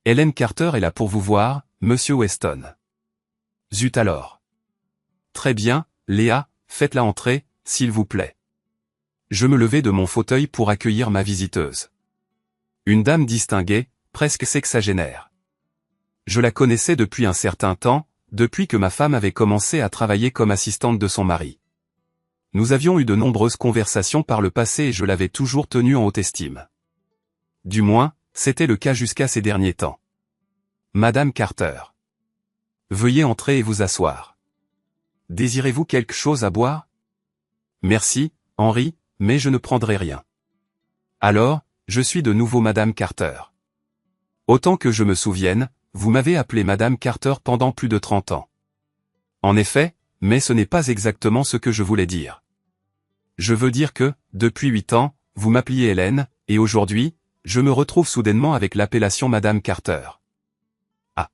Hélène Carter est là pour vous voir, monsieur Weston. Zut alors. Très bien, Léa, faites-la entrer, s'il vous plaît. Je me levai de mon fauteuil pour accueillir ma visiteuse. Une dame distinguée, presque sexagénaire. Je la connaissais depuis un certain temps, depuis que ma femme avait commencé à travailler comme assistante de son mari. Nous avions eu de nombreuses conversations par le passé et je l'avais toujours tenue en haute estime. Du moins, c'était le cas jusqu'à ces derniers temps. Madame Carter. Veuillez entrer et vous asseoir. Désirez-vous quelque chose à boire? Merci, Henry, mais je ne prendrai rien. Alors, je suis de nouveau Madame Carter. Autant que je me souvienne, vous m'avez appelé Madame Carter pendant plus de 30 ans. En effet, mais ce n'est pas exactement ce que je voulais dire. Je veux dire que, depuis 8 ans, vous m'appeliez Hélène, et aujourd'hui, je me retrouve soudainement avec l'appellation Madame Carter. Ah.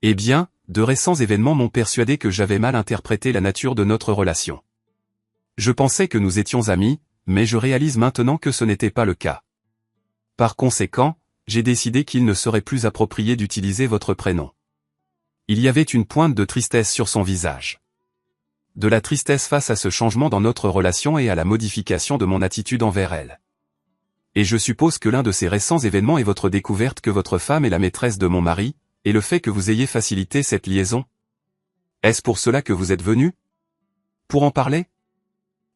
Eh bien, de récents événements m'ont persuadé que j'avais mal interprété la nature de notre relation. Je pensais que nous étions amis, mais je réalise maintenant que ce n'était pas le cas. Par conséquent, j'ai décidé qu'il ne serait plus approprié d'utiliser votre prénom. Il y avait une pointe de tristesse sur son visage. De la tristesse face à ce changement dans notre relation et à la modification de mon attitude envers elle. Et je suppose que l'un de ces récents événements est votre découverte que votre femme est la maîtresse de mon mari, et le fait que vous ayez facilité cette liaison. Est-ce pour cela que vous êtes venu? Pour en parler?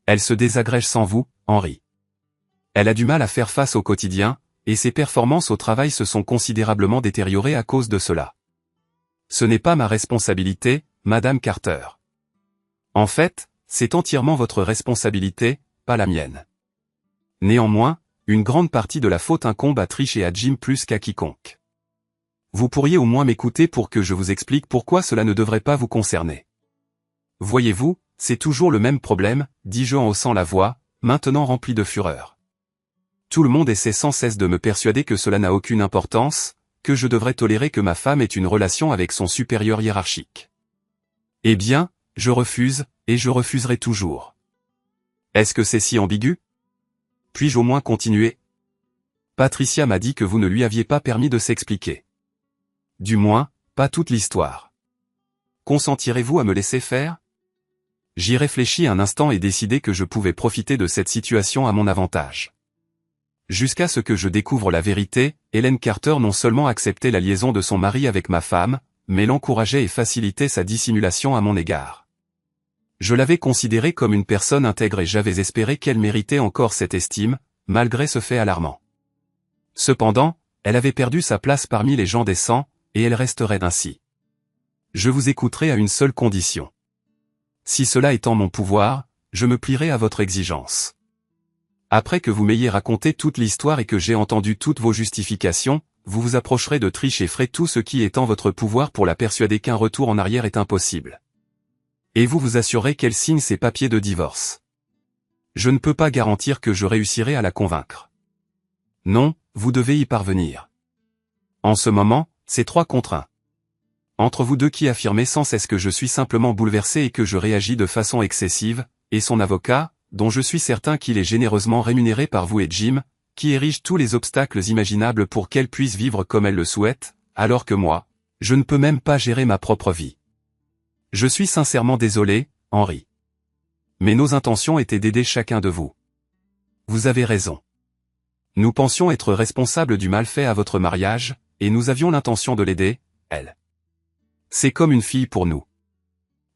Elle se désagrège sans vous, Henry. Elle a du mal à faire face au quotidien, et ses performances au travail se sont considérablement détériorées à cause de cela. Ce n'est pas ma responsabilité, Madame Carter. En fait, c'est entièrement votre responsabilité, pas la mienne. Néanmoins, une grande partie de la faute incombe à Trish et à Jim plus qu'à quiconque. Vous pourriez au moins m'écouter pour que je vous explique pourquoi cela ne devrait pas vous concerner. Voyez-vous, c'est toujours le même problème, dis-je en haussant la voix, maintenant rempli de fureur. Tout le monde essaie sans cesse de me persuader que cela n'a aucune importance, que je devrais tolérer que ma femme ait une relation avec son supérieur hiérarchique. Eh bien, je refuse, et je refuserai toujours. Est-ce que c'est si ambigu? Puis-je au moins continuer? Patricia m'a dit que vous ne lui aviez pas permis de s'expliquer. Du moins, pas toute l'histoire. Consentirez-vous à me laisser faire? J'y réfléchis un instant et décidai que je pouvais profiter de cette situation à mon avantage. Jusqu'à ce que je découvre la vérité, Hélène Carter non seulement acceptait la liaison de son mari avec ma femme, mais l'encourageait et facilitait sa dissimulation à mon égard. Je l'avais considérée comme une personne intègre et j'avais espéré qu'elle méritait encore cette estime, malgré ce fait alarmant. Cependant, elle avait perdu sa place parmi les gens décents, et elle resterait ainsi. Je vous écouterai à une seule condition. Si cela est en mon pouvoir, je me plierai à votre exigence. Après que vous m'ayez raconté toute l'histoire et que j'ai entendu toutes vos justifications, vous vous approcherez de Trish et ferez tout ce qui est en votre pouvoir pour la persuader qu'un retour en arrière est impossible. Et vous vous assurerez qu'elle signe ses papiers de divorce. Je ne peux pas garantir que je réussirai à la convaincre. Non, vous devez y parvenir. En ce moment, c'est 3 contre 1. Entre vous deux qui affirmez sans cesse que je suis simplement bouleversé et que je réagis de façon excessive, et son avocat, dont je suis certain qu'il est généreusement rémunéré par vous et Jim, qui érige tous les obstacles imaginables pour qu'elle puisse vivre comme elle le souhaite, alors que moi, je ne peux même pas gérer ma propre vie. Je suis sincèrement désolé, Henry. Mais nos intentions étaient d'aider chacun de vous. Vous avez raison. Nous pensions être responsables du mal fait à votre mariage, et nous avions l'intention de l'aider, elle. C'est comme une fille pour nous.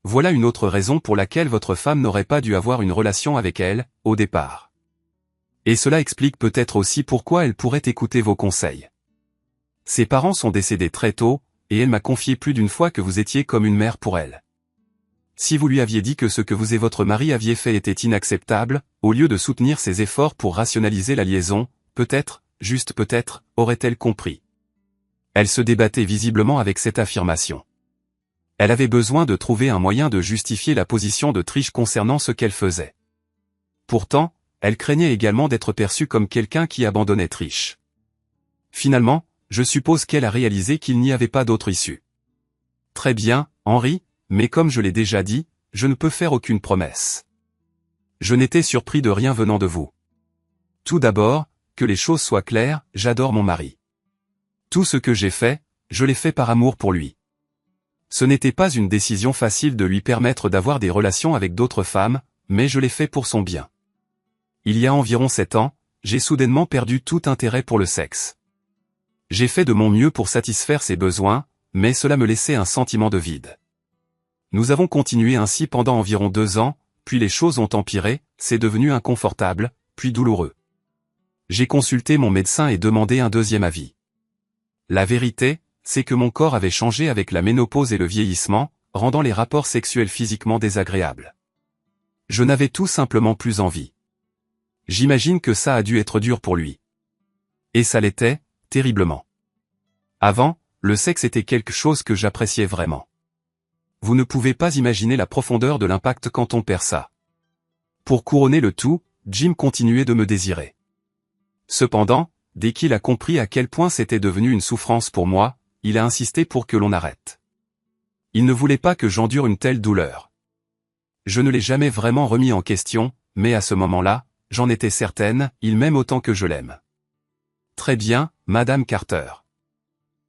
Voilà une autre raison pour laquelle votre femme n'aurait pas dû avoir une relation avec elle, au départ. Et cela explique peut-être aussi pourquoi elle pourrait écouter vos conseils. Ses parents sont décédés très tôt, et elle m'a confié plus d'une fois que vous étiez comme une mère pour elle. Si vous lui aviez dit que ce que vous et votre mari aviez fait était inacceptable, au lieu de soutenir ses efforts pour rationaliser la liaison, peut-être, juste peut-être, aurait-elle compris. Elle se débattait visiblement avec cette affirmation. Elle avait besoin de trouver un moyen de justifier la position de Trish concernant ce qu'elle faisait. Pourtant, elle craignait également d'être perçue comme quelqu'un qui abandonnait Trish. Finalement, je suppose qu'elle a réalisé qu'il n'y avait pas d'autre issue. Très bien, Henry, mais comme je l'ai déjà dit, je ne peux faire aucune promesse. Je n'étais surpris de rien venant de vous. Tout d'abord, que les choses soient claires, j'adore mon mari. Tout ce que j'ai fait, je l'ai fait par amour pour lui. Ce n'était pas une décision facile de lui permettre d'avoir des relations avec d'autres femmes, mais je l'ai fait pour son bien. Il y a environ 7 ans, j'ai soudainement perdu tout intérêt pour le sexe. J'ai fait de mon mieux pour satisfaire ses besoins, mais cela me laissait un sentiment de vide. Nous avons continué ainsi pendant environ 2 ans, puis les choses ont empiré, c'est devenu inconfortable, puis douloureux. J'ai consulté mon médecin et demandé un deuxième avis. La vérité, c'est que mon corps avait changé avec la ménopause et le vieillissement, rendant les rapports sexuels physiquement désagréables. Je n'avais tout simplement plus envie. J'imagine que ça a dû être dur pour lui. Et ça l'était, terriblement. Avant, le sexe était quelque chose que j'appréciais vraiment. Vous ne pouvez pas imaginer la profondeur de l'impact quand on perd ça. Pour couronner le tout, Jim continuait de me désirer. Cependant, dès qu'il a compris à quel point c'était devenu une souffrance pour moi, il a insisté pour que l'on arrête. Il ne voulait pas que j'endure une telle douleur. Je ne l'ai jamais vraiment remis en question, mais à ce moment-là, j'en étais certaine, il m'aime autant que je l'aime. Très bien, Madame Carter.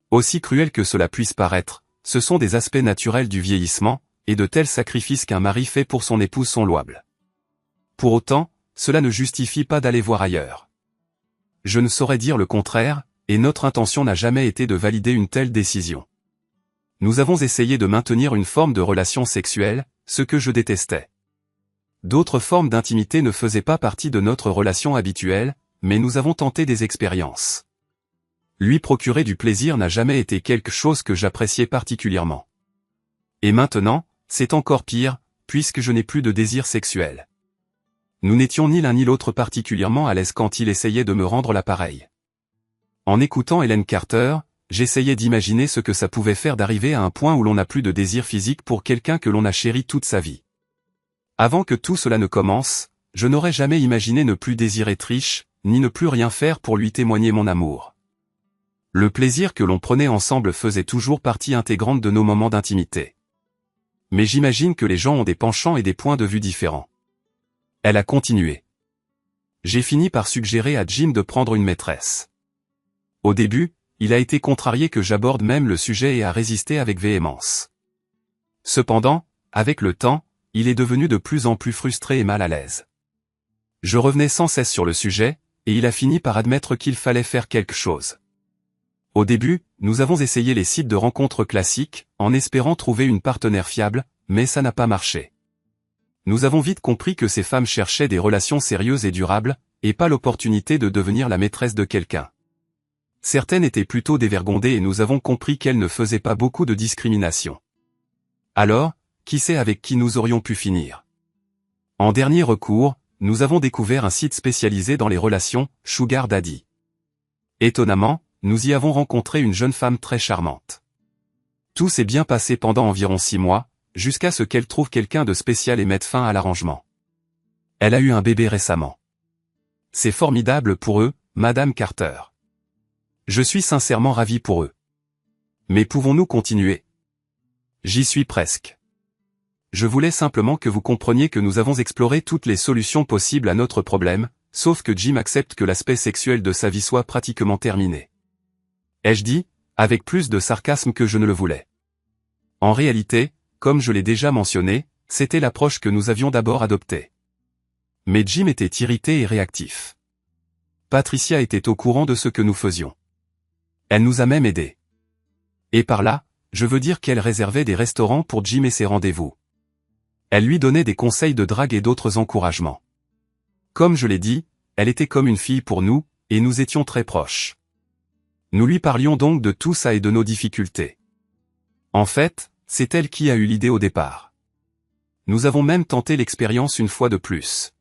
Aussi cruel que cela puisse paraître, ce sont des aspects naturels du vieillissement, et de tels sacrifices qu'un mari fait pour son épouse sont louables. Pour autant, cela ne justifie pas d'aller voir ailleurs. Je ne saurais dire le contraire, et notre intention n'a jamais été de valider une telle décision. Nous avons essayé de maintenir une forme de relation sexuelle, ce que je détestais. D'autres formes d'intimité ne faisaient pas partie de notre relation habituelle, mais nous avons tenté des expériences. Lui procurer du plaisir n'a jamais été quelque chose que j'appréciais particulièrement. Et maintenant, c'est encore pire, puisque je n'ai plus de désir sexuel. Nous n'étions ni l'un ni l'autre particulièrement à l'aise quand il essayait de me rendre l'appareil. En écoutant Helen Carter, j'essayais d'imaginer ce que ça pouvait faire d'arriver à un point où l'on n'a plus de désir physique pour quelqu'un que l'on a chéri toute sa vie. Avant que tout cela ne commence, je n'aurais jamais imaginé ne plus désirer Trish, ni ne plus rien faire pour lui témoigner mon amour. Le plaisir que l'on prenait ensemble faisait toujours partie intégrante de nos moments d'intimité. Mais j'imagine que les gens ont des penchants et des points de vue différents. Elle a continué. J'ai fini par suggérer à Jim de prendre une maîtresse. Au début, il a été contrarié que j'aborde même le sujet et a résisté avec véhémence. Cependant, avec le temps, il est devenu de plus en plus frustré et mal à l'aise. Je revenais sans cesse sur le sujet, et il a fini par admettre qu'il fallait faire quelque chose. Au début, nous avons essayé les sites de rencontres classiques, en espérant trouver une partenaire fiable, mais ça n'a pas marché. Nous avons vite compris que ces femmes cherchaient des relations sérieuses et durables, et pas l'opportunité de devenir la maîtresse de quelqu'un. Certaines étaient plutôt dévergondées et nous avons compris qu'elles ne faisaient pas beaucoup de discrimination. Alors, qui sait avec qui nous aurions pu finir? En dernier recours, nous avons découvert un site spécialisé dans les relations, Sugar Daddy. Étonnamment, nous y avons rencontré une jeune femme très charmante. Tout s'est bien passé pendant environ 6 mois, jusqu'à ce qu'elle trouve quelqu'un de spécial et mette fin à l'arrangement. Elle a eu un bébé récemment. C'est formidable pour eux, Madame Carter. Je suis sincèrement ravi pour eux. Mais pouvons-nous continuer? J'y suis presque. Je voulais simplement que vous compreniez que nous avons exploré toutes les solutions possibles à notre problème, sauf que Jim accepte que l'aspect sexuel de sa vie soit pratiquement terminé. Ai-je dit, avec plus de sarcasme que je ne le voulais. En réalité, comme je l'ai déjà mentionné, c'était l'approche que nous avions d'abord adoptée. Mais Jim était irrité et réactif. Patricia était au courant de ce que nous faisions. Elle nous a même aidés. Et par là, je veux dire qu'elle réservait des restaurants pour Jim et ses rendez-vous. Elle lui donnait des conseils de drague et d'autres encouragements. Comme je l'ai dit, elle était comme une fille pour nous, et nous étions très proches. Nous lui parlions donc de tout ça et de nos difficultés. En fait, c'est elle qui a eu l'idée au départ. Nous avons même tenté l'expérience une fois de plus.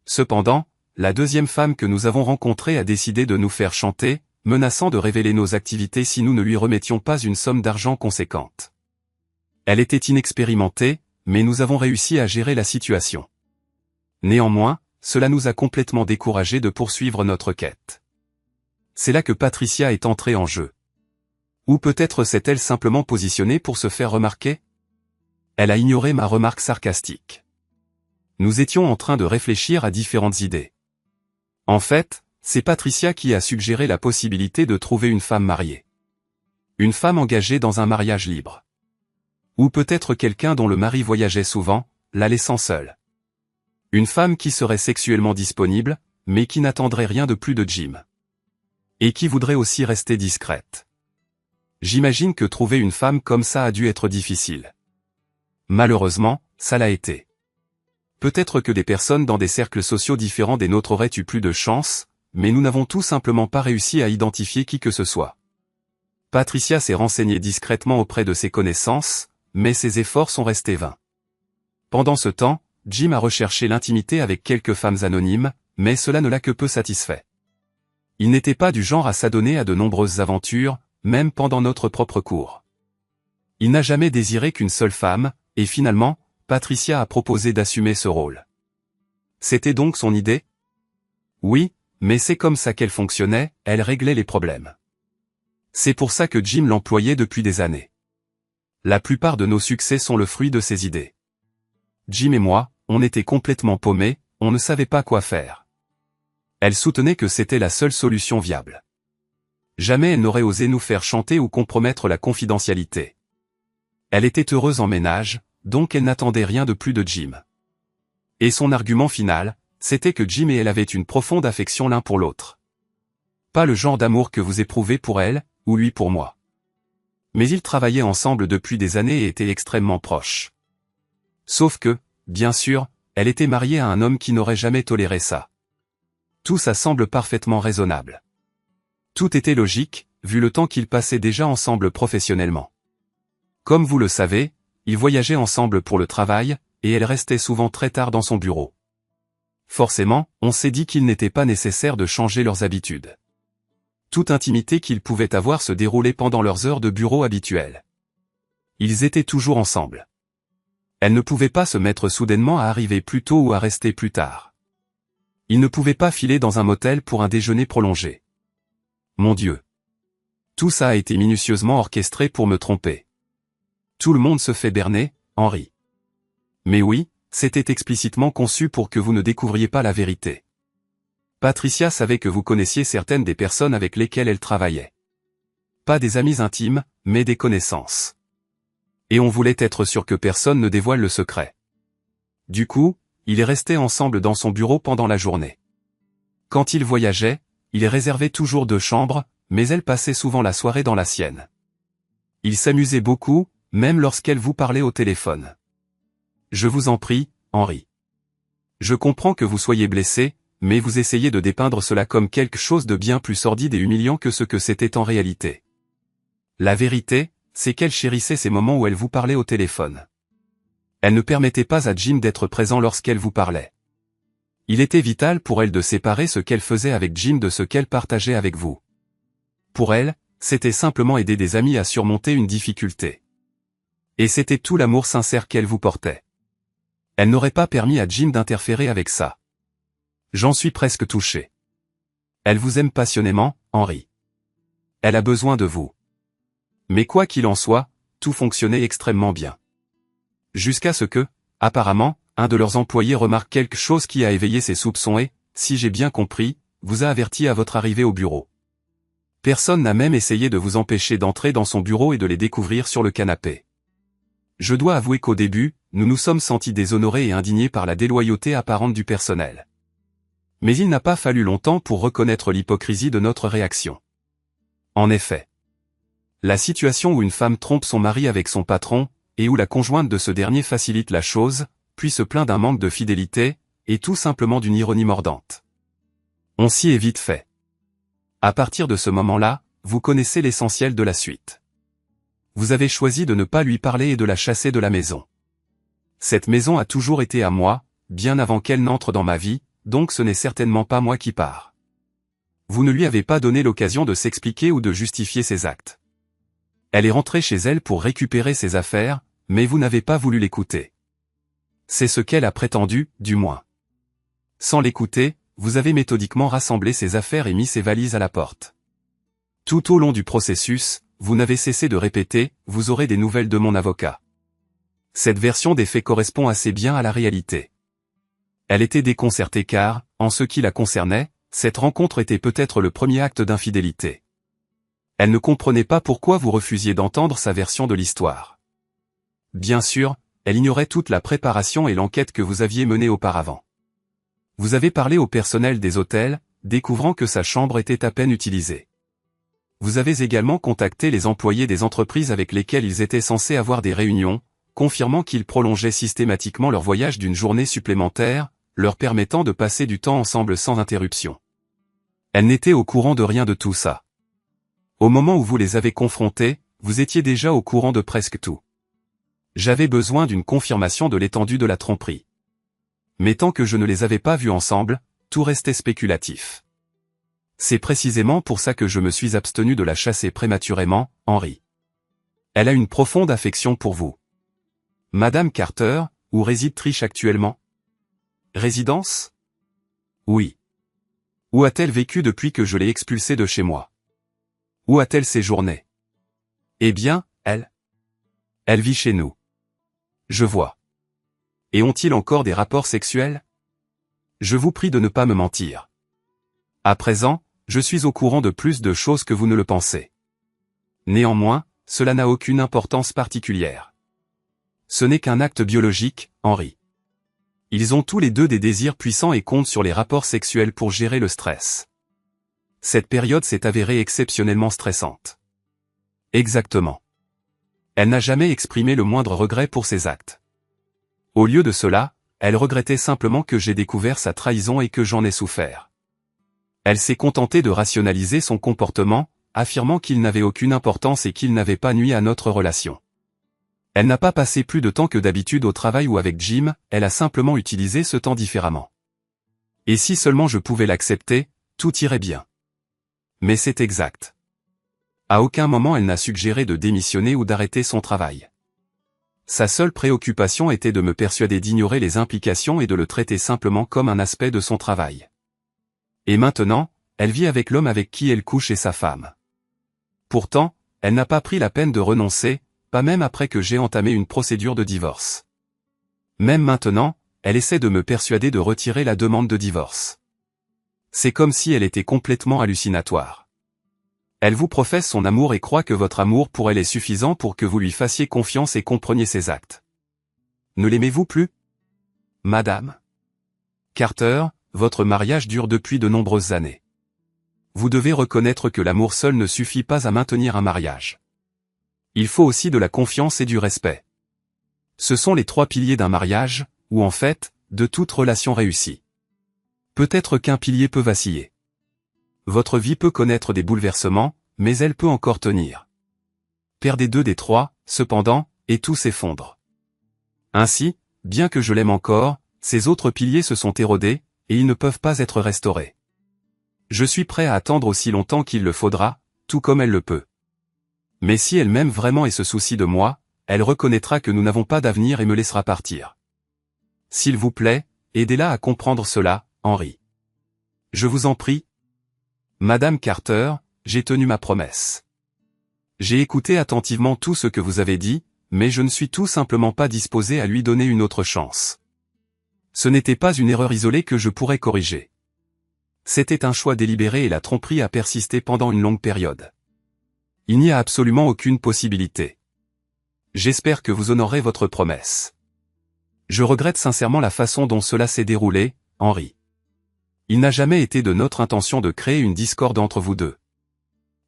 Cependant, la deuxième femme que nous avons rencontrée a décidé de nous faire chanter, menaçant de révéler nos activités si nous ne lui remettions pas une somme d'argent conséquente. Elle était inexpérimentée, mais nous avons réussi à gérer la situation. Néanmoins, cela nous a complètement découragés de poursuivre notre quête. C'est là que Patricia est entrée en jeu. Ou peut-être s'est-elle simplement positionnée pour se faire remarquer? Elle a ignoré ma remarque sarcastique. Nous étions en train de réfléchir à différentes idées. En fait, c'est Patricia qui a suggéré la possibilité de trouver une femme mariée. Une femme engagée dans un mariage libre. Ou peut-être quelqu'un dont le mari voyageait souvent, la laissant seule. Une femme qui serait sexuellement disponible, mais qui n'attendrait rien de plus de Jim. Et qui voudrait aussi rester discrète. J'imagine que trouver une femme comme ça a dû être difficile. Malheureusement, ça l'a été. Peut-être que des personnes dans des cercles sociaux différents des nôtres auraient eu plus de chance, mais nous n'avons tout simplement pas réussi à identifier qui que ce soit. Patricia s'est renseignée discrètement auprès de ses connaissances, mais ses efforts sont restés vains. Pendant ce temps, Jim a recherché l'intimité avec quelques femmes anonymes, mais cela ne l'a que peu satisfait. Il n'était pas du genre à s'adonner à de nombreuses aventures, même pendant notre propre cours. Il n'a jamais désiré qu'une seule femme, et finalement, Patricia a proposé d'assumer ce rôle. C'était donc son idée? Oui, mais c'est comme ça qu'elle fonctionnait, elle réglait les problèmes. C'est pour ça que Jim l'employait depuis des années. La plupart de nos succès sont le fruit de ses idées. Jim et moi, on était complètement paumés, on ne savait pas quoi faire. Elle soutenait que c'était la seule solution viable. Jamais elle n'aurait osé nous faire chanter ou compromettre la confidentialité. Elle était heureuse en ménage, donc elle n'attendait rien de plus de Jim. Et son argument final, c'était que Jim et elle avaient une profonde affection l'un pour l'autre. Pas le genre d'amour que vous éprouvez pour elle, ou lui pour moi. Mais ils travaillaient ensemble depuis des années et étaient extrêmement proches. Sauf que, bien sûr, elle était mariée à un homme qui n'aurait jamais toléré ça. Tout ça semble parfaitement raisonnable. Tout était logique, vu le temps qu'ils passaient déjà ensemble professionnellement. Comme vous le savez, ils voyageaient ensemble pour le travail, et elle restait souvent très tard dans son bureau. Forcément, on s'est dit qu'il n'était pas nécessaire de changer leurs habitudes. Toute intimité qu'ils pouvaient avoir se déroulait pendant leurs heures de bureau habituelles. Ils étaient toujours ensemble. Elle ne pouvait pas se mettre soudainement à arriver plus tôt ou à rester plus tard. Ils ne pouvaient pas filer dans un motel pour un déjeuner prolongé. Mon Dieu. Tout ça a été minutieusement orchestré pour me tromper. Tout le monde se fait berner, Henry. Mais oui, c'était explicitement conçu pour que vous ne découvriez pas la vérité. Patricia savait que vous connaissiez certaines des personnes avec lesquelles elle travaillait. Pas des amis intimes, mais des connaissances. Et on voulait être sûr que personne ne dévoile le secret. Du coup, ils restaient ensemble dans son bureau pendant la journée. Quand ils voyageaient, il réservait toujours 2 chambres, mais elle passait souvent la soirée dans la sienne. Ils s'amusaient beaucoup, même lorsqu'elle vous parlait au téléphone. Je vous en prie, Henry. Je comprends que vous soyez blessé, mais vous essayez de dépeindre cela comme quelque chose de bien plus sordide et humiliant que ce que c'était en réalité. La vérité, c'est qu'elle chérissait ces moments où elle vous parlait au téléphone. Elle ne permettait pas à Jim d'être présent lorsqu'elle vous parlait. Il était vital pour elle de séparer ce qu'elle faisait avec Jim de ce qu'elle partageait avec vous. Pour elle, c'était simplement aider des amis à surmonter une difficulté. Et c'était tout l'amour sincère qu'elle vous portait. Elle n'aurait pas permis à Jim d'interférer avec ça. J'en suis presque touché. Elle vous aime passionnément, Henry. Elle a besoin de vous. Mais quoi qu'il en soit, tout fonctionnait extrêmement bien. Jusqu'à ce que, apparemment, un de leurs employés remarque quelque chose qui a éveillé ses soupçons et, si j'ai bien compris, vous a averti à votre arrivée au bureau. Personne n'a même essayé de vous empêcher d'entrer dans son bureau et de les découvrir sur le canapé. Je dois avouer qu'au début, nous nous sommes sentis déshonorés et indignés par la déloyauté apparente du personnel. Mais il n'a pas fallu longtemps pour reconnaître l'hypocrisie de notre réaction. En effet, la situation où une femme trompe son mari avec son patron, et où la conjointe de ce dernier facilite la chose, puis se plaint d'un manque de fidélité, est tout simplement d'une ironie mordante. On s'y est vite fait. À partir de ce moment-là, vous connaissez l'essentiel de la suite. Vous avez choisi de ne pas lui parler et de la chasser de la maison. Cette maison a toujours été à moi, bien avant qu'elle n'entre dans ma vie, donc ce n'est certainement pas moi qui pars. Vous ne lui avez pas donné l'occasion de s'expliquer ou de justifier ses actes. Elle est rentrée chez elle pour récupérer ses affaires, mais vous n'avez pas voulu l'écouter. C'est ce qu'elle a prétendu, du moins. Sans l'écouter, vous avez méthodiquement rassemblé ses affaires et mis ses valises à la porte. Tout au long du processus, vous n'avez cessé de répéter, vous aurez des nouvelles de mon avocat. Cette version des faits correspond assez bien à la réalité. Elle était déconcertée car, en ce qui la concernait, Cette rencontre était peut-être le premier acte d'infidélité. Elle ne comprenait pas pourquoi vous refusiez d'entendre sa version de l'histoire. Bien sûr, elle ignorait toute la préparation et l'enquête que vous aviez menée auparavant. Vous avez parlé au personnel des hôtels, découvrant que sa chambre était à peine utilisée. Vous avez également contacté les employés des entreprises avec lesquelles ils étaient censés avoir des réunions, confirmant qu'ils prolongeaient systématiquement leur voyage d'une journée supplémentaire, leur permettant de passer du temps ensemble sans interruption. Elle n'était au courant de rien de tout ça. Au moment où vous les avez confrontés, vous étiez déjà au courant de presque tout. J'avais besoin d'une confirmation de l'étendue de la tromperie. Mais tant que je ne les avais pas vus ensemble, tout restait spéculatif. C'est précisément pour ça que je me suis abstenu de la chasser prématurément, Henry. Elle a une profonde affection pour vous. Madame Carter, où réside Trish actuellement? Résidence? Oui. Où a-t-elle vécu depuis que je l'ai expulsée de chez moi? Où a-t-elle séjourné? Eh bien, elle vit chez nous. Je vois. Et ont-ils encore des rapports sexuels? Je vous prie de ne pas me mentir. À présent, je suis au courant de plus de choses que vous ne le pensez. Néanmoins, cela n'a aucune importance particulière. Ce n'est qu'un acte biologique, Henry. Ils ont tous les deux des désirs puissants et comptent sur les rapports sexuels pour gérer le stress. Cette période s'est avérée exceptionnellement stressante. Exactement. Elle n'a jamais exprimé le moindre regret pour ses actes. Au lieu de cela, elle regrettait simplement que j'ai découvert sa trahison et que j'en ai souffert. Elle s'est contentée de rationaliser son comportement, affirmant qu'il n'avait aucune importance et qu'il n'avait pas nui à notre relation. Elle n'a pas passé plus de temps que d'habitude au travail ou avec Jim, elle a simplement utilisé ce temps différemment. Et si seulement je pouvais l'accepter, tout irait bien. Mais c'est exact. À aucun moment elle n'a suggéré de démissionner ou d'arrêter son travail. Sa seule préoccupation était de me persuader d'ignorer les implications et de le traiter simplement comme un aspect de son travail. Et maintenant, elle vit avec l'homme avec qui elle couche et sa femme. Pourtant, elle n'a pas pris la peine de renoncer, pas même après que j'ai entamé une procédure de divorce. Même maintenant, elle essaie de me persuader de retirer la demande de divorce. C'est comme si elle était complètement hallucinatoire. Elle vous professe son amour et croit que votre amour pour elle est suffisant pour que vous lui fassiez confiance et compreniez ses actes. Ne l'aimez-vous plus? Madame Carter, votre mariage dure depuis de nombreuses années. Vous devez reconnaître que l'amour seul ne suffit pas à maintenir un mariage. Il faut aussi de la confiance et du respect. Ce sont les 3 piliers d'un mariage, ou en fait, de toute relation réussie. Peut-être qu'un pilier peut vaciller. Votre vie peut connaître des bouleversements, mais elle peut encore tenir. Perdez 2 des 3, cependant, et tout s'effondre. Ainsi, bien que je l'aime encore, ces autres piliers se sont érodés, et ils ne peuvent pas être restaurés. Je suis prêt à attendre aussi longtemps qu'il le faudra, tout comme elle le peut. Mais si elle m'aime vraiment et se soucie de moi, elle reconnaîtra que nous n'avons pas d'avenir et me laissera partir. S'il vous plaît, aidez-la à comprendre cela, Henry. Je vous en prie. Madame Carter, j'ai tenu ma promesse. J'ai écouté attentivement tout ce que vous avez dit, mais je ne suis tout simplement pas disposé à lui donner une autre chance. Ce n'était pas une erreur isolée que je pourrais corriger. C'était un choix délibéré et la tromperie a persisté pendant une longue période. Il n'y a absolument aucune possibilité. J'espère que vous honorez votre promesse. Je regrette sincèrement la façon dont cela s'est déroulé, Henry. Il n'a jamais été de notre intention de créer une discorde entre vous deux.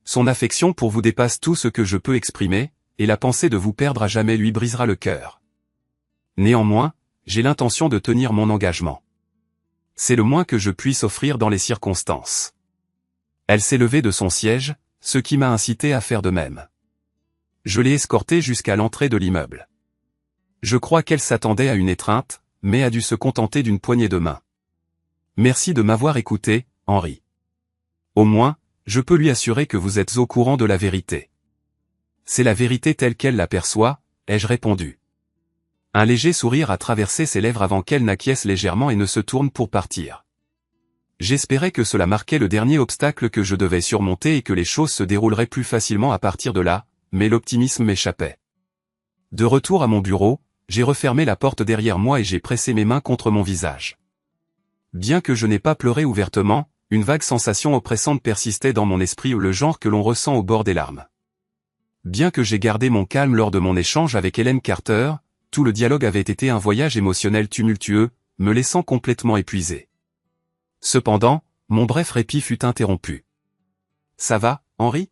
Son affection pour vous dépasse tout ce que je peux exprimer, et la pensée de vous perdre à jamais lui brisera le cœur. Néanmoins, j'ai l'intention de tenir mon engagement. C'est le moins que je puisse offrir dans les circonstances. Elle s'est levée de son siège, ce qui m'a incité à faire de même. Je l'ai escortée jusqu'à l'entrée de l'immeuble. Je crois qu'elle s'attendait à une étreinte, mais a dû se contenter d'une poignée de main. Merci de m'avoir écouté, Henry. Au moins, je peux lui assurer que vous êtes au courant de la vérité. C'est la vérité telle qu'elle l'aperçoit, ai-je répondu. Un léger sourire a traversé ses lèvres avant qu'elle n'acquiesce légèrement et ne se tourne pour partir. J'espérais que cela marquait le dernier obstacle que je devais surmonter et que les choses se dérouleraient plus facilement à partir de là, mais l'optimisme m'échappait. De retour à mon bureau, j'ai refermé la porte derrière moi et j'ai pressé mes mains contre mon visage. Bien que je n'ai pas pleuré ouvertement, une vague sensation oppressante persistait dans mon esprit, le genre que l'on ressent au bord des larmes. Bien que j'ai gardé mon calme lors de mon échange avec Helen Carter, tout le dialogue avait été un voyage émotionnel tumultueux, me laissant complètement épuisé. Cependant, mon bref répit fut interrompu. « Ça va, Henry ?»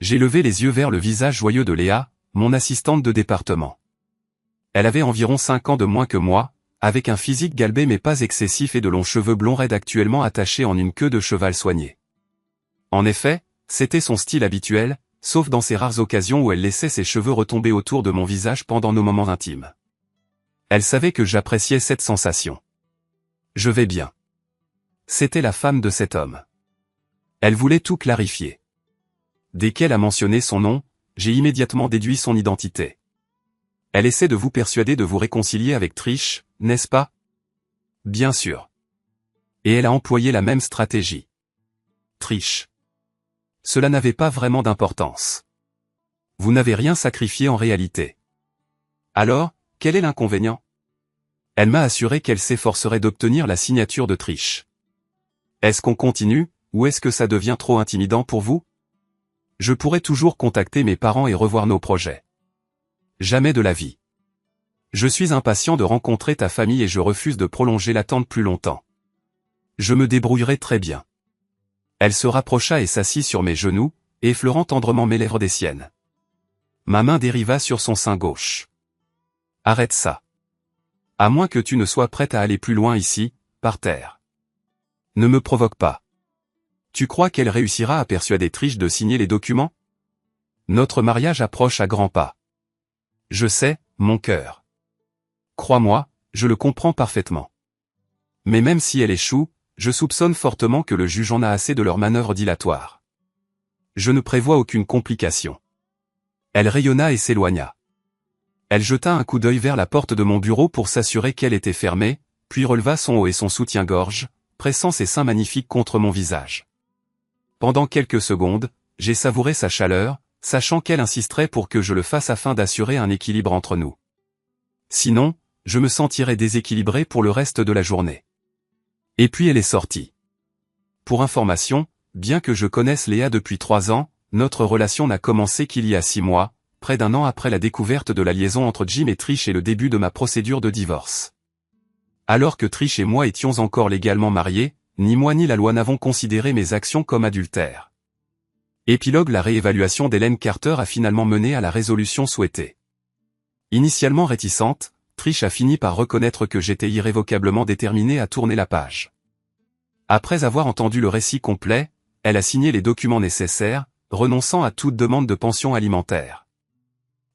J'ai levé les yeux vers le visage joyeux de Léa, mon assistante de département. Elle avait environ 5 ans de moins que moi, avec un physique galbé mais pas excessif et de longs cheveux blonds raides actuellement attachés en une queue de cheval soignée. En effet, c'était son style habituel, sauf dans ces rares occasions où elle laissait ses cheveux retomber autour de mon visage pendant nos moments intimes. Elle savait que j'appréciais cette sensation. Je vais bien. C'était la femme de cet homme. Elle voulait tout clarifier. Dès qu'elle a mentionné son nom, j'ai immédiatement déduit son identité. Elle essaie de vous persuader de vous réconcilier avec Trish, n'est-ce pas? Bien sûr. Et elle a employé la même stratégie. Trish. Cela n'avait pas vraiment d'importance. Vous n'avez rien sacrifié en réalité. Alors, quel est l'inconvénient? Elle m'a assuré qu'elle s'efforcerait d'obtenir la signature de Trish. Est-ce qu'on continue, ou est-ce que ça devient trop intimidant pour vous? Je pourrais toujours contacter mes parents et revoir nos projets. Jamais de la vie. Je suis impatient de rencontrer ta famille et je refuse de prolonger l'attente plus longtemps. Je me débrouillerai très bien. Elle se rapprocha et s'assit sur mes genoux, effleurant tendrement mes lèvres des siennes. Ma main dériva sur son sein gauche. Arrête ça. À moins que tu ne sois prête à aller plus loin ici, par terre. Ne me provoque pas. Tu crois qu'elle réussira à persuader Trish de signer les documents? Notre mariage approche à grands pas. Je sais, mon cœur. Crois-moi, je le comprends parfaitement. Mais même si elle échoue, je soupçonne fortement que le juge en a assez de leur manœuvre dilatoire. Je ne prévois aucune complication. Elle rayonna et s'éloigna. Elle jeta un coup d'œil vers la porte de mon bureau pour s'assurer qu'elle était fermée, puis releva son haut et son soutien-gorge, pressant ses seins magnifiques contre mon visage. Pendant quelques secondes, j'ai savouré sa chaleur, sachant qu'elle insisterait pour que je le fasse afin d'assurer un équilibre entre nous. Sinon, je me sentirais déséquilibré pour le reste de la journée. Et puis elle est sortie. Pour information, bien que je connaisse Léa depuis 3 ans, notre relation n'a commencé qu'il y a 6 mois, près d'1 an après la découverte de la liaison entre Jim et Trish et le début de ma procédure de divorce. Alors que Trish et moi étions encore légalement mariés, ni moi ni la loi n'avons considéré mes actions comme adultères. Épilogue. La réévaluation d'Helen Carter a finalement mené à la résolution souhaitée. Initialement réticente, Trish a fini par reconnaître que j'étais irrévocablement déterminé à tourner la page. Après avoir entendu le récit complet, elle a signé les documents nécessaires, renonçant à toute demande de pension alimentaire.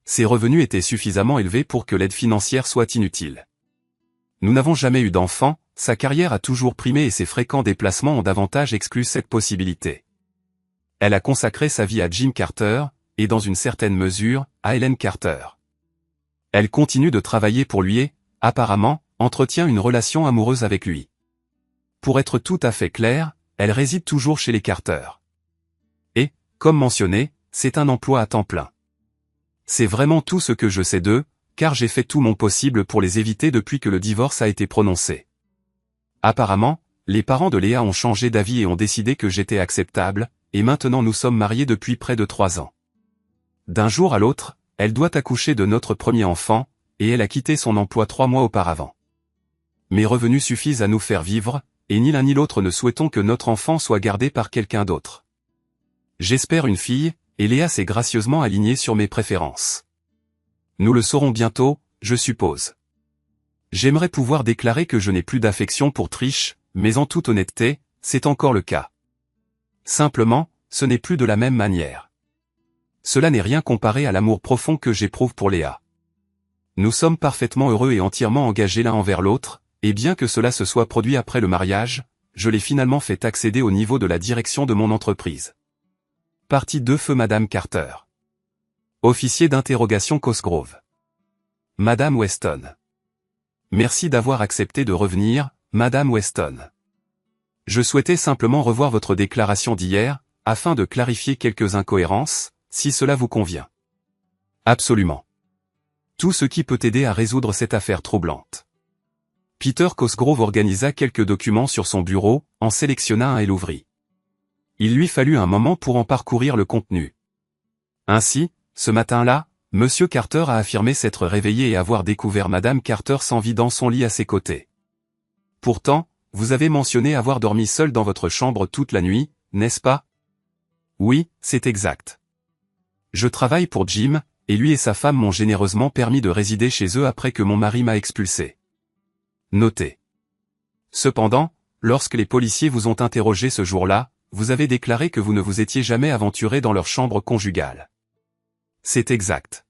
Ses revenus étaient suffisamment élevés pour que l'aide financière soit inutile. Nous n'avons jamais eu d'enfant, sa carrière a toujours primé et ses fréquents déplacements ont davantage exclu cette possibilité. Elle a consacré sa vie à Jim Carter, et dans une certaine mesure, à Helen Carter. Elle continue de travailler pour lui et, apparemment, entretient une relation amoureuse avec lui. Pour être tout à fait clair, elle réside toujours chez les Carter. Et, comme mentionné, c'est un emploi à temps plein. C'est vraiment tout ce que je sais d'eux, car j'ai fait tout mon possible pour les éviter depuis que le divorce a été prononcé. Apparemment, les parents de Léa ont changé d'avis et ont décidé que j'étais acceptable, et maintenant nous sommes mariés depuis près de 3 ans. D'un jour à l'autre, elle doit accoucher de notre premier enfant, et elle a quitté son emploi 3 mois auparavant. Mes revenus suffisent à nous faire vivre, et ni l'un ni l'autre ne souhaitons que notre enfant soit gardé par quelqu'un d'autre. J'espère une fille, et Léa s'est gracieusement alignée sur mes préférences. Nous le saurons bientôt, je suppose. J'aimerais pouvoir déclarer que je n'ai plus d'affection pour Trish, mais en toute honnêteté, c'est encore le cas. Simplement, ce n'est plus de la même manière. Cela n'est rien comparé à l'amour profond que j'éprouve pour Léa. Nous sommes parfaitement heureux et entièrement engagés l'un envers l'autre, et bien que cela se soit produit après le mariage, je l'ai finalement fait accéder au niveau de la direction de mon entreprise. Partie 2. Feu Madame Carter. Officier d'interrogation Cosgrove. Madame Weston. Merci d'avoir accepté de revenir, Madame Weston. Je souhaitais simplement revoir votre déclaration d'hier, afin de clarifier quelques incohérences, si cela vous convient. Absolument. Tout ce qui peut aider à résoudre cette affaire troublante. Peter Cosgrove organisa quelques documents sur son bureau, en sélectionna un et l'ouvrit. Il lui fallut un moment pour en parcourir le contenu. Ainsi, ce matin-là, Monsieur Carter a affirmé s'être réveillé et avoir découvert Madame Carter sans vie dans son lit à ses côtés. Pourtant, vous avez mentionné avoir dormi seul dans votre chambre toute la nuit, n'est-ce pas? Oui, c'est exact. Je travaille pour Jim, et lui et sa femme m'ont généreusement permis de résider chez eux après que mon mari m'a expulsé. Notez. Cependant, lorsque les policiers vous ont interrogé ce jour-là, vous avez déclaré que vous ne vous étiez jamais aventuré dans leur chambre conjugale. C'est exact.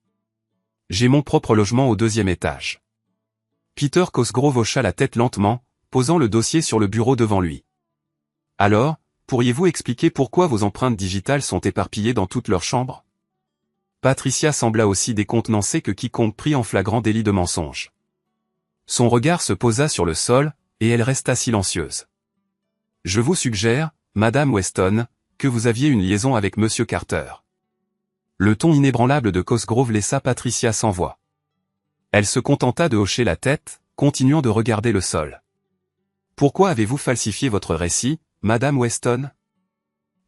J'ai mon propre logement au 2e étage. Peter Cosgrove hocha la tête lentement, posant le dossier sur le bureau devant lui. Alors, pourriez-vous expliquer pourquoi vos empreintes digitales sont éparpillées dans toute leur chambre? Patricia sembla aussi décontenancée que quiconque pris en flagrant délit de mensonge. Son regard se posa sur le sol, et elle resta silencieuse. Je vous suggère, Madame Weston, que vous aviez une liaison avec Monsieur Carter. Le ton inébranlable de Cosgrove laissa Patricia sans voix. Elle se contenta de hocher la tête, continuant de regarder le sol. Pourquoi avez-vous falsifié votre récit, Madame Weston?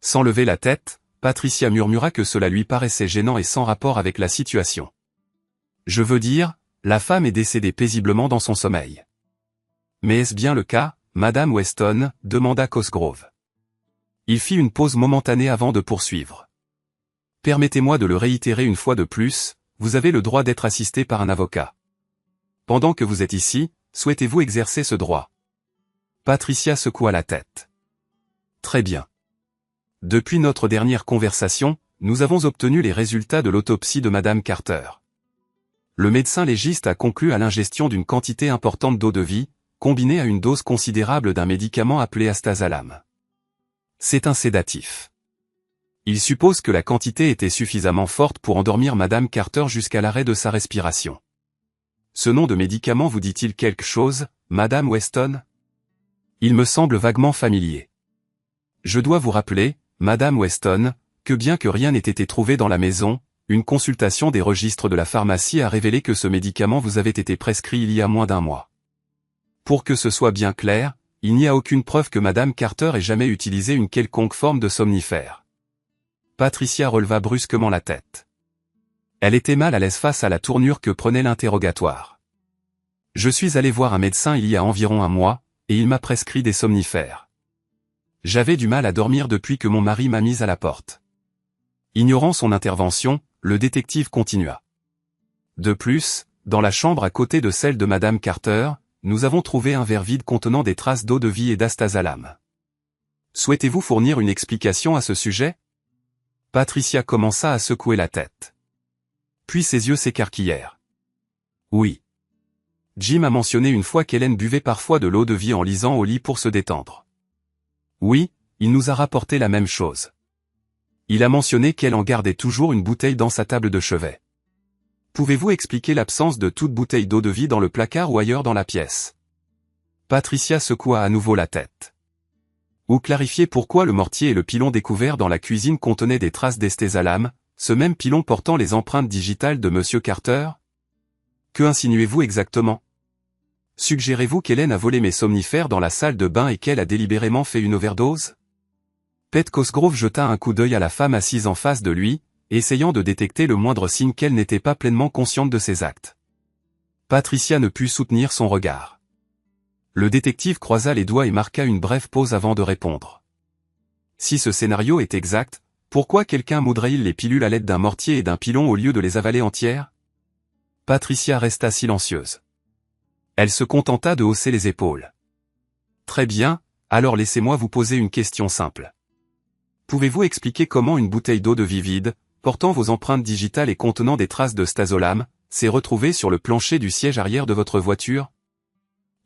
Sans lever la tête, Patricia murmura que cela lui paraissait gênant et sans rapport avec la situation. Je veux dire, la femme est décédée paisiblement dans son sommeil. Mais est-ce bien le cas, Madame Weston? Demanda Cosgrove. Il fit une pause momentanée avant de poursuivre. Permettez-moi de le réitérer une fois de plus, vous avez le droit d'être assisté par un avocat. Pendant que vous êtes ici, souhaitez-vous exercer ce droit? Patricia secoua la tête. Très bien. Depuis notre dernière conversation, nous avons obtenu les résultats de l'autopsie de Madame Carter. Le médecin légiste a conclu à l'ingestion d'une quantité importante d'eau-de-vie, combinée à une dose considérable d'un médicament appelé astaxalame. C'est un sédatif. Il suppose que la quantité était suffisamment forte pour endormir Madame Carter jusqu'à l'arrêt de sa respiration. Ce nom de médicament vous dit-il quelque chose, Madame Weston? Il me semble vaguement familier. Je dois vous rappeler, Madame Weston, que bien que rien n'ait été trouvé dans la maison, une consultation des registres de la pharmacie a révélé que ce médicament vous avait été prescrit il y a moins d'1 mois. Pour que ce soit bien clair, il n'y a aucune preuve que Madame Carter ait jamais utilisé une quelconque forme de somnifère. Patricia releva brusquement la tête. Elle était mal à l'aise face à la tournure que prenait l'interrogatoire. Je suis allé voir un médecin il y a environ 1 mois, et il m'a prescrit des somnifères. J'avais du mal à dormir depuis que mon mari m'a mise à la porte. Ignorant son intervention, le détective continua. De plus, dans la chambre à côté de celle de Madame Carter, nous avons trouvé un verre vide contenant des traces d'eau-de-vie et d'astaxalame. Souhaitez-vous fournir une explication à ce sujet? Patricia commença à secouer la tête. Puis ses yeux s'écarquillèrent. Oui. Jim a mentionné une fois qu'Hélène buvait parfois de l'eau-de-vie en lisant au lit pour se détendre. Oui, il nous a rapporté la même chose. Il a mentionné qu'elle en gardait toujours une bouteille dans sa table de chevet. Pouvez-vous expliquer l'absence de toute bouteille d'eau-de-vie dans le placard ou ailleurs dans la pièce? Patricia secoua à nouveau la tête. Ou clarifier pourquoi le mortier et le pilon découvert dans la cuisine contenaient des traces d'astaxalame, ce même pilon portant les empreintes digitales de Monsieur Carter? Que insinuez-vous exactement? Suggérez-vous qu'Hélène a volé mes somnifères dans la salle de bain et qu'elle a délibérément fait une overdose? Pete Cosgrove jeta un coup d'œil à la femme assise en face de lui, essayant de détecter le moindre signe qu'elle n'était pas pleinement consciente de ses actes. Patricia ne put soutenir son regard. Le détective croisa les doigts et marqua une brève pause avant de répondre. Si ce scénario est exact, pourquoi quelqu'un moudrait-il les pilules à l'aide d'un mortier et d'un pilon au lieu de les avaler entières? Patricia resta silencieuse. Elle se contenta de hausser les épaules. Très bien, alors laissez-moi vous poser une question simple. Pouvez-vous expliquer comment une bouteille d'eau-de-vie vide, portant vos empreintes digitales et contenant des traces de staxalame, s'est retrouvée sur le plancher du siège arrière de votre voiture?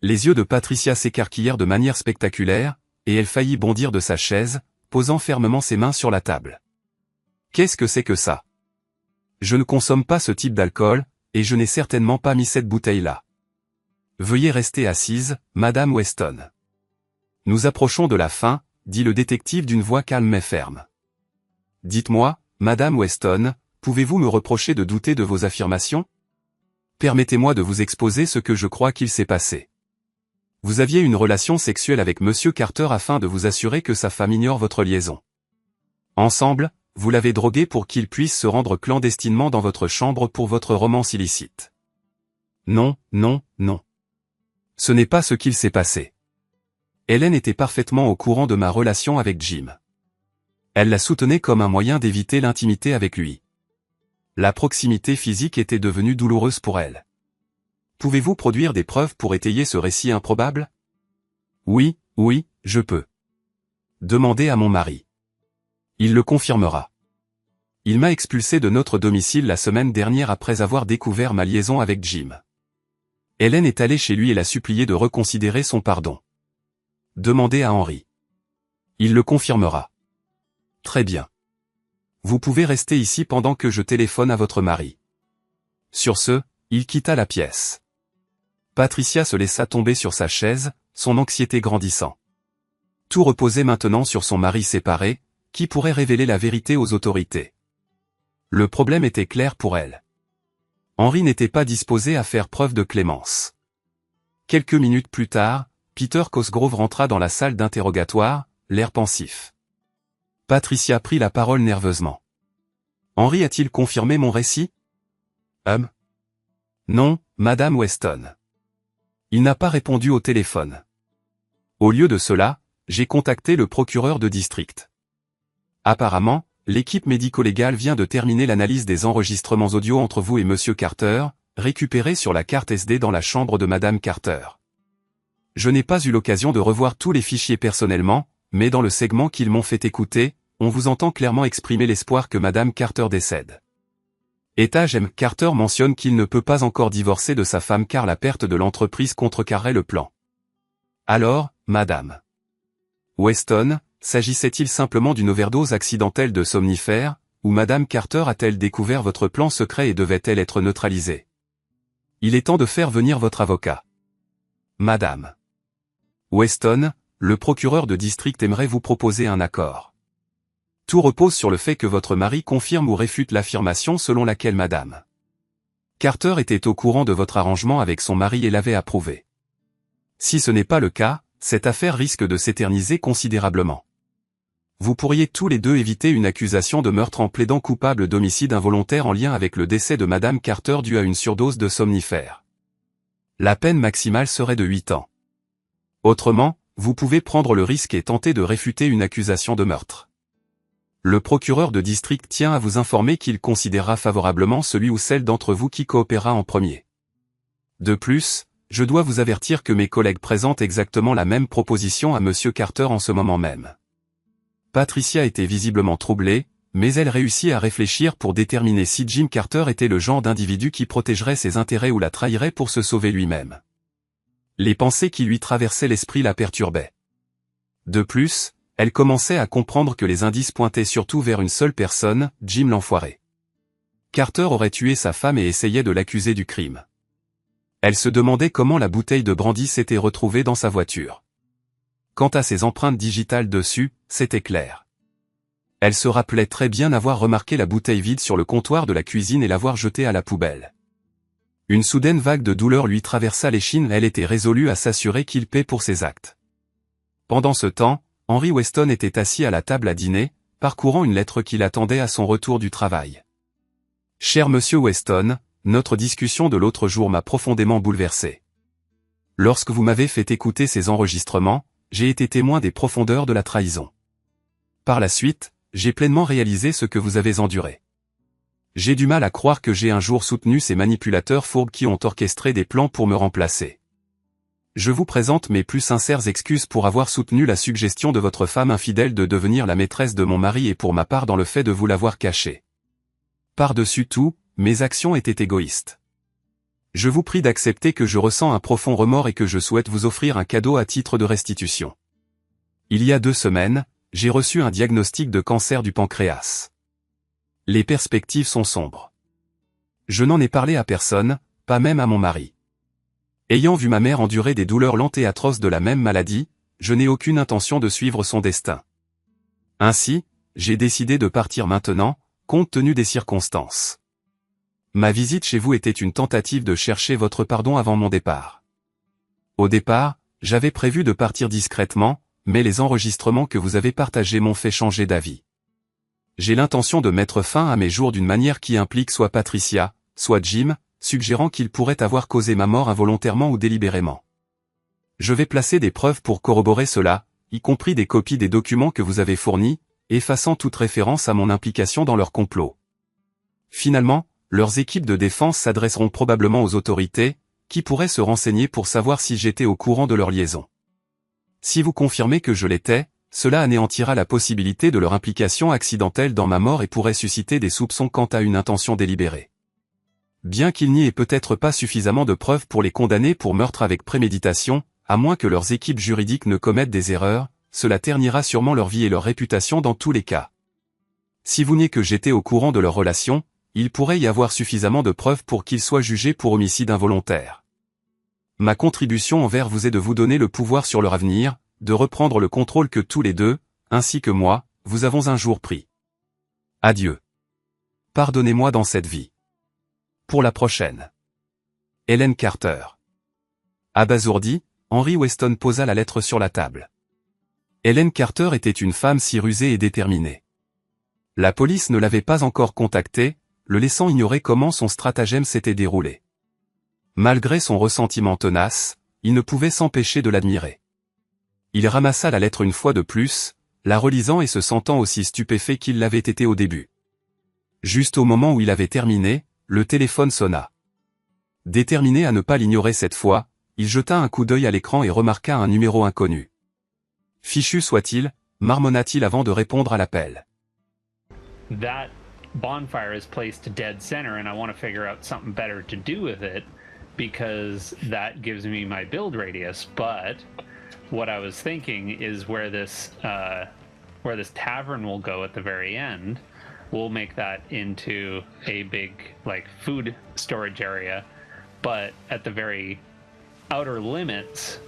Les yeux de Patricia s'écarquillèrent de manière spectaculaire, et elle faillit bondir de sa chaise, posant fermement ses mains sur la table. Qu'est-ce que c'est que ça? Je ne consomme pas ce type d'alcool, et je n'ai certainement pas mis cette bouteille-là. Veuillez rester assise, Madame Weston. Nous approchons de la fin, dit le détective d'une voix calme mais ferme. Dites-moi, Madame Weston, pouvez-vous me reprocher de douter de vos affirmations? Permettez-moi de vous exposer ce que je crois qu'il s'est passé. Vous aviez une relation sexuelle avec Monsieur Carter afin de vous assurer que sa femme ignore votre liaison. Ensemble, vous l'avez drogué pour qu'il puisse se rendre clandestinement dans votre chambre pour votre romance illicite. Non, non, non. Ce n'est pas ce qu'il s'est passé. Hélène était parfaitement au courant de ma relation avec Jim. Elle la soutenait comme un moyen d'éviter l'intimité avec lui. La proximité physique était devenue douloureuse pour elle. Pouvez-vous produire des preuves pour étayer ce récit improbable? Oui, oui, je peux. Demandez à mon mari. Il le confirmera. Il m'a expulsé de notre domicile la semaine dernière après avoir découvert ma liaison avec Jim. Hélène est allée chez lui et l'a supplié de reconsidérer son pardon. Demandez à Henry. Il le confirmera. Très bien. Vous pouvez rester ici pendant que je téléphone à votre mari. Sur ce, il quitta la pièce. Patricia se laissa tomber sur sa chaise, son anxiété grandissant. Tout reposait maintenant sur son mari séparé, qui pourrait révéler la vérité aux autorités. Le problème était clair pour elle. Henry n'était pas disposé à faire preuve de clémence. Quelques minutes plus tard, Peter Cosgrove rentra dans la salle d'interrogatoire, l'air pensif. Patricia prit la parole nerveusement. Henry a-t-il confirmé mon récit? Non, Madame Weston. Il n'a pas répondu au téléphone. Au lieu de cela, j'ai contacté le procureur de district. Apparemment, l'équipe médico-légale vient de terminer l'analyse des enregistrements audio entre vous et Monsieur Carter, récupérés sur la carte SD dans la chambre de Madame Carter. Je n'ai pas eu l'occasion de revoir tous les fichiers personnellement, mais dans le segment qu'ils m'ont fait écouter, on vous entend clairement exprimer l'espoir que Madame Carter décède. Jim Carter mentionne qu'il ne peut pas encore divorcer de sa femme car la perte de l'entreprise contrecarrerait le plan. Alors, Madame Weston, s'agissait-il simplement d'une overdose accidentelle de somnifères, ou Madame Carter a-t-elle découvert votre plan secret et devait-elle être neutralisée? Il est temps de faire venir votre avocat. Madame Weston, le procureur de district aimerait vous proposer un accord. Tout repose sur le fait que votre mari confirme ou réfute l'affirmation selon laquelle Madame Carter était au courant de votre arrangement avec son mari et l'avait approuvé. Si ce n'est pas le cas, cette affaire risque de s'éterniser considérablement. Vous pourriez tous les deux éviter une accusation de meurtre en plaidant coupable d'homicide involontaire en lien avec le décès de Madame Carter dû à une surdose de somnifères. La peine maximale serait de 8 ans. Autrement, vous pouvez prendre le risque et tenter de réfuter une accusation de meurtre. Le procureur de district tient à vous informer qu'il considérera favorablement celui ou celle d'entre vous qui coopérera en premier. De plus, je dois vous avertir que mes collègues présentent exactement la même proposition à Monsieur Carter en ce moment même. Patricia était visiblement troublée, mais elle réussit à réfléchir pour déterminer si Jim Carter était le genre d'individu qui protégerait ses intérêts ou la trahirait pour se sauver lui-même. Les pensées qui lui traversaient l'esprit la perturbaient. De plus, elle commençait à comprendre que les indices pointaient surtout vers une seule personne, Jim l'enfoiré. Carter aurait tué sa femme et essayait de l'accuser du crime. Elle se demandait comment la bouteille de brandy s'était retrouvée dans sa voiture. Quant à ses empreintes digitales dessus, c'était clair. Elle se rappelait très bien avoir remarqué la bouteille vide sur le comptoir de la cuisine et l'avoir jetée à la poubelle. Une soudaine vague de douleur lui traversa l'échine, elle était résolue à s'assurer qu'il paie pour ses actes. Pendant ce temps, Henry Weston était assis à la table à dîner, parcourant une lettre qu'il attendait à son retour du travail. « Cher Monsieur Weston, notre discussion de l'autre jour m'a profondément bouleversé. Lorsque vous m'avez fait écouter ces enregistrements, j'ai été témoin des profondeurs de la trahison. Par la suite, j'ai pleinement réalisé ce que vous avez enduré. J'ai du mal à croire que j'ai un jour soutenu ces manipulateurs fourbes qui ont orchestré des plans pour me remplacer. Je vous présente mes plus sincères excuses pour avoir soutenu la suggestion de votre femme infidèle de devenir la maîtresse de mon mari et pour ma part dans le fait de vous l'avoir caché. Par-dessus tout, mes actions étaient égoïstes. Je vous prie d'accepter que je ressens un profond remords et que je souhaite vous offrir un cadeau à titre de restitution. Il y a 2 semaines, j'ai reçu un diagnostic de cancer du pancréas. Les perspectives sont sombres. Je n'en ai parlé à personne, pas même à mon mari. Ayant vu ma mère endurer des douleurs lentes et atroces de la même maladie, je n'ai aucune intention de suivre son destin. Ainsi, j'ai décidé de partir maintenant, compte tenu des circonstances. Ma visite chez vous était une tentative de chercher votre pardon avant mon départ. Au départ, J'avais prévu de partir discrètement, mais les enregistrements que vous avez partagés m'ont fait changer d'avis. J'ai l'intention de mettre fin à mes jours d'une manière qui implique soit Patricia, soit Jim, suggérant qu'ils pourraient avoir causé ma mort involontairement ou délibérément. Je vais placer des preuves pour corroborer cela, y compris des copies des documents que vous avez fournis, effaçant toute référence à mon implication dans leur complot. Finalement, leurs équipes de défense s'adresseront probablement aux autorités, qui pourraient se renseigner pour savoir si j'étais au courant de leur liaison. Si vous confirmez que je l'étais, cela anéantira la possibilité de leur implication accidentelle dans ma mort et pourrait susciter des soupçons quant à une intention délibérée. Bien qu'il n'y ait peut-être pas suffisamment de preuves pour les condamner pour meurtre avec préméditation, à moins que leurs équipes juridiques ne commettent des erreurs, cela ternira sûrement leur vie et leur réputation dans tous les cas. Si vous niez que j'étais au courant de leur relation, il pourrait y avoir suffisamment de preuves pour qu'ils soient jugés pour homicide involontaire. Ma contribution envers vous est de vous donner le pouvoir sur leur avenir, de reprendre le contrôle que tous les deux, ainsi que moi, vous avons un jour pris. Adieu. Pardonnez-moi dans cette vie. Pour la prochaine. Helen Carter. Abasourdi, Henry Weston posa la lettre sur la table. Helen Carter était une femme si rusée et déterminée. La police ne l'avait pas encore contactée, le laissant ignorer comment son stratagème s'était déroulé. Malgré son ressentiment tenace, il ne pouvait s'empêcher de l'admirer. Il ramassa la lettre une fois de plus, la relisant et se sentant aussi stupéfait qu'il l'avait été au début. Juste au moment où il avait terminé, le téléphone sonna. Déterminé à ne pas l'ignorer cette fois, il jeta un coup d'œil à l'écran et remarqua un numéro inconnu. Fichu soit-il, marmonna-t-il avant de répondre à l'appel. That bonfire is placed dead center and I want to figure out something better to do with it because that gives me my build radius, but what I was thinking is where this tavern will go at the very end, we'll make that into a big like food storage area, but at the very outer limits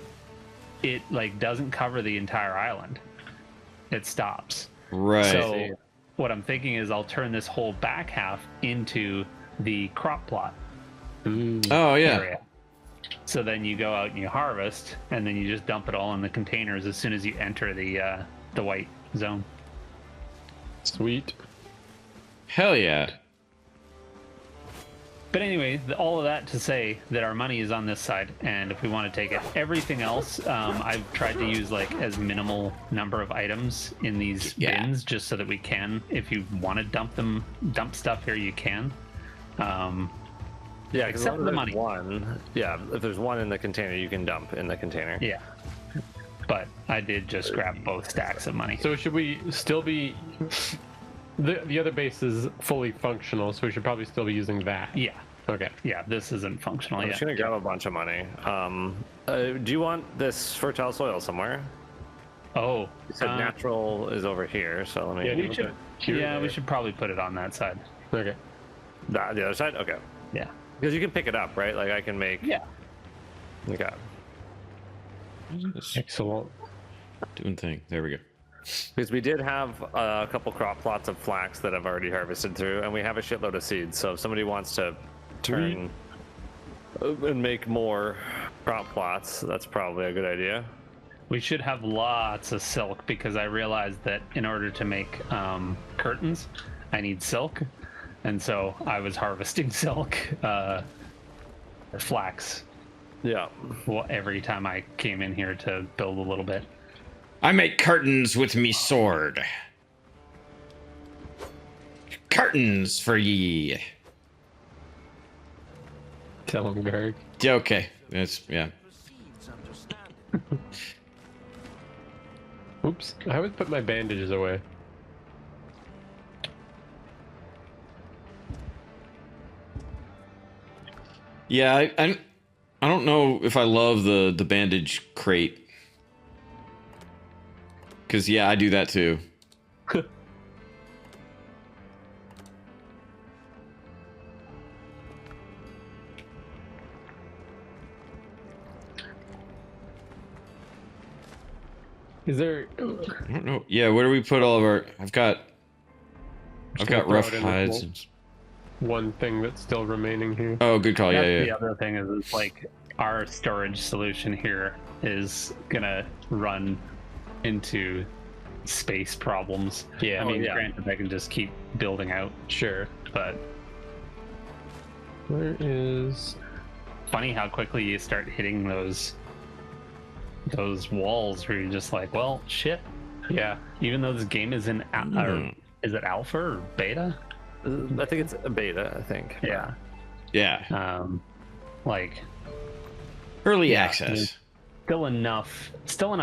it like doesn't cover the entire island. It stops. Right. So what I'm thinking is I'll turn this whole back half into the crop plot. Oh yeah. Area. So then you go out and you harvest, and then you just dump it all in the containers as soon as you enter the white zone. Sweet. Hell yeah. But anyway, all of that to say that our money is on this side, and if we want to take it, everything else, I've tried to use like as minimal number of items in these bins, just so that we can, if you want to dump stuff here, you can. Yeah, except for the money. One. Yeah, if there's one in the container, you can dump in the container. Yeah. But I did just grab both stacks of money. So should we still be... The other base is fully functional, so we should probably still be using that. Yeah. Okay. Yeah, this isn't functional I'm yet. just gonna grab a bunch of money. Do you want this fertile soil somewhere? Oh. You said natural is over here, so let me... Yeah, we should probably put it on that side. Okay. The other side? Okay. Yeah. Because you can pick it up, right? Like I can make... Yeah. Okay. Excellent. Doing thing. There we go. Because we did have a couple crop plots of flax that I've already harvested through, and we have a shitload of seeds. So if somebody wants to turn and make more crop plots, that's probably a good idea. We should have lots of silk, because I realized that in order to make curtains, I need silk. And so I was harvesting silk, or flax. Yeah. Well, every time I came in here to build a little bit. I make curtains with me sword. Curtains for ye. Tell him, Greg. Yeah, okay. That's, yeah. Oops. I always put my bandages away. Yeah, I don't know if I love the bandage crate. Because, yeah, I do that too. Is there... I don't know. Yeah, where do we put all of our... I've got rough hides. One thing that's still remaining here. Oh, good call. That's Yeah. The other thing is like our storage solution here is gonna run into space problems. Yeah. I mean, yeah. granted, I can just keep building out, Sure. but Where is? funny how quickly you start hitting those walls where you're just like, well, shit. Yeah. Even though this game is in, or is it alpha or beta? I think it's a beta. I think. Yeah. Yeah. Like Early yeah, access. still enough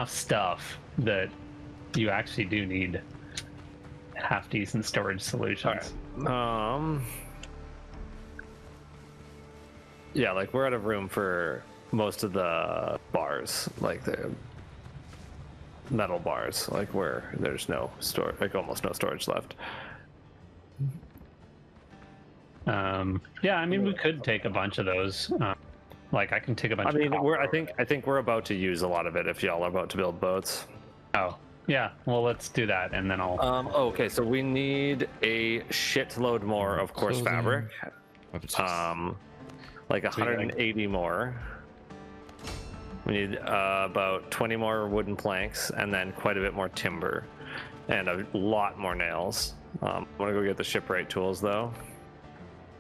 stuff that you actually do need half decent storage solutions. Yeah, like we're out of room for most of the bars, like the metal bars, like where there's no storage, like almost no storage left. Yeah, I mean, we could take a bunch of those. Like, I can take a bunch. I mean, of I think we're about to use a lot of it if y'all are about to build boats. Oh, yeah. Well, let's do that, and then I'll. Okay, so we need a shitload more of coarse fabric. Like 180 more. We need about 20 more wooden planks, and then quite a bit more timber, and a lot more nails. I'm gonna go get the shipwright tools though.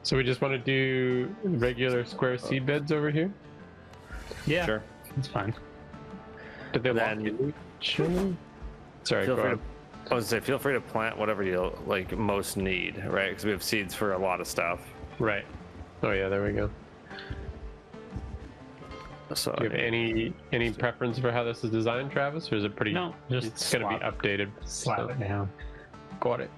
So we just want to do regular square seed beds over here. Yeah, Sure. that's fine. Did they Then- lock in each other? Sorry, Feel go free on. to, I was gonna say, feel free to plant whatever you like most need, right? Because we have seeds for a lot of stuff. Right. Oh yeah, there we go. So Do you have any preference for how this is designed, Travis, or is it pretty? No, just it's gonna be slap. updated. Slap it down. Got it.